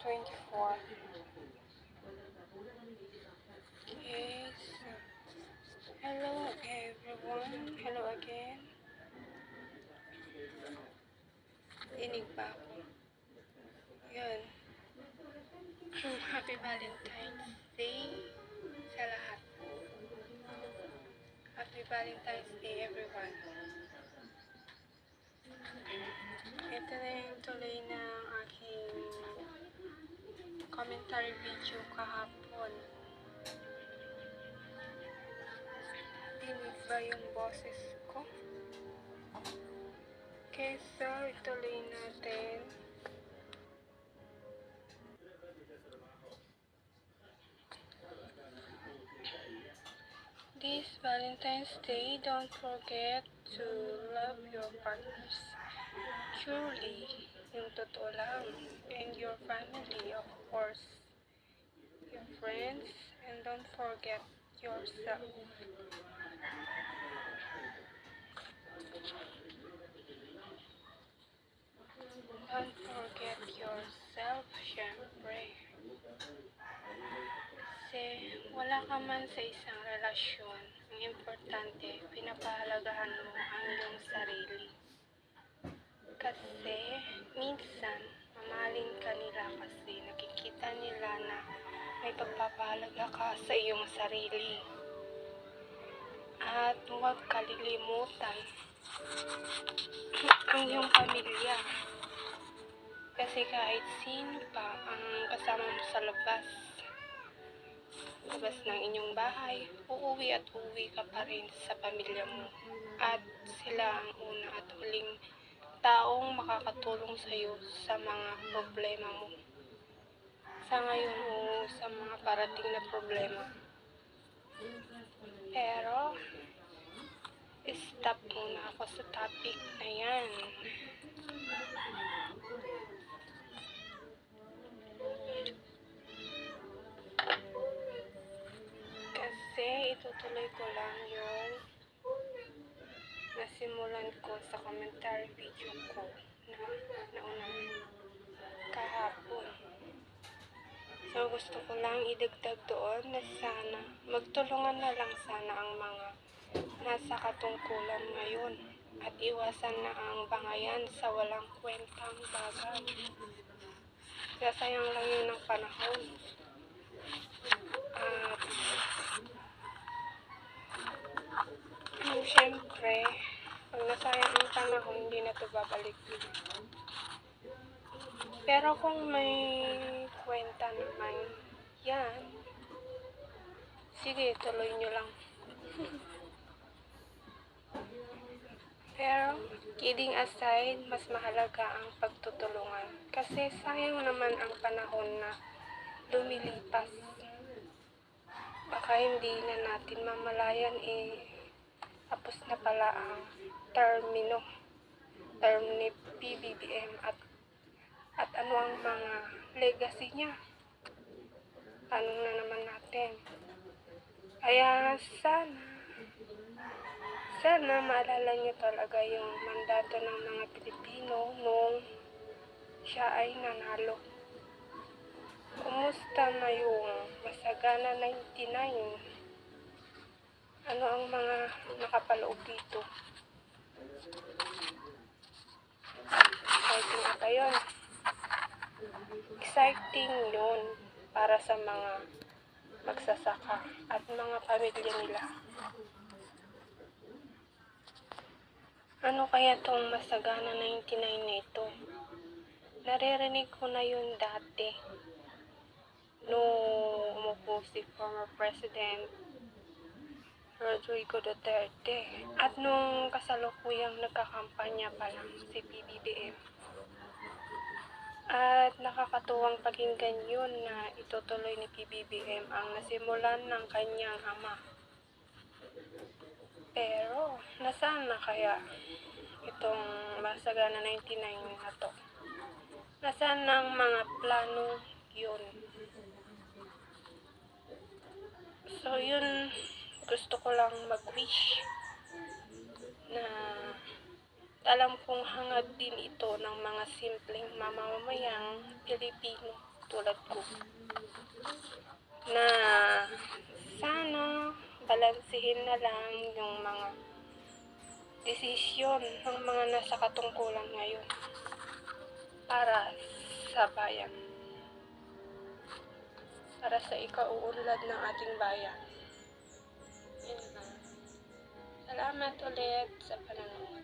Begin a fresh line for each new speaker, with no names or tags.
2024. Okay, so, hello everyone. Hello again. Dinig ba ako? Yun. Happy Valentine's Day sa lahat. Happy Valentine's Day everyone. Ito na yung tuloy ng aking commentary video kahapon. Dinig ba yung boses ko? Okay, so ituloy natin. This Valentine's Day, don't forget to love your partners truly, yung totoo lang, and your family, of course, your friends, and don't forget yourself. Don't forget yourself, syempre. Kasi wala ka man sa isang relasyon, ang importante, pinapahalagahan mo ang iyong sarili. Kasi minsan, mamahalin ka nila kasi nakikita nila na may pagpapahalaga ka sa iyong sarili. At huwag kalilimutan ang iyong pamilya. Kasi kahit sino pa ang kasama mo sa labas ng inyong bahay, uuwi at uuwi ka pa rin sa pamilya mo. At sila ang una at huling taong makakatulong sa iyo sa mga problema mo. Sa ngayon o sa mga parating na problema. Pero, stop muna ako sa topic na yan. Kasi itutuloy ko lang yung nasimulan ko sa commentary video ko na naunang kahapon. So gusto ko lang idagdag doon na sana magtulungan na lang sana ang mga nasa katungkulan ngayon at iwasan na ang bangayan sa walang kwentang bagay. Sayang lang yun ng panahon. At syempre, pag nasayang ang panahon, hindi na ito babalik. Pero kung may kwenta naman yan, sige, tuloy nyo lang. Pero, kidding aside, mas mahalaga ang pagtutulungan. Kasi sayang naman ang panahon na lumilipas. Baka hindi na natin mamalayan tapos na pala ang term ni PBBM at ano ang mga legacy niya. Tanong na naman natin. Kaya sana maalala niyo talaga yung mandato ng mga Pilipino nung siya ay nanalo. Kumusta na yung Masagana 99? Ano ang mga nakapaloob dito? Exciting ata yun. Exciting yun para sa mga magsasaka at mga pamilya nila. Ano kaya tong Masagana 99 nito? Naririnig ko na yun dati. Nung umupo si former President Rodrigo Duterte at nung kasalukuyang nagkakampanya pa lang si PBBM. At nakakatuwang pakinggan yun na itutuloy ni PBBM ang nasimulan ng kanyang ama. Pero, nasaan na kaya itong Masagana 99 na to? Nasaan na ang mga plano yun? So, yun, gusto ko lang mag-wish na alam kong hangad din ito ng mga simpleng mamamayang Pilipino tulad ko na sana balansehin na lang yung mga desisyon ng mga nasa katungkulan ngayon para sa bayan, para sa ikauunlad ng ating bayan. Yun lang. Salamat ulit sa panonood.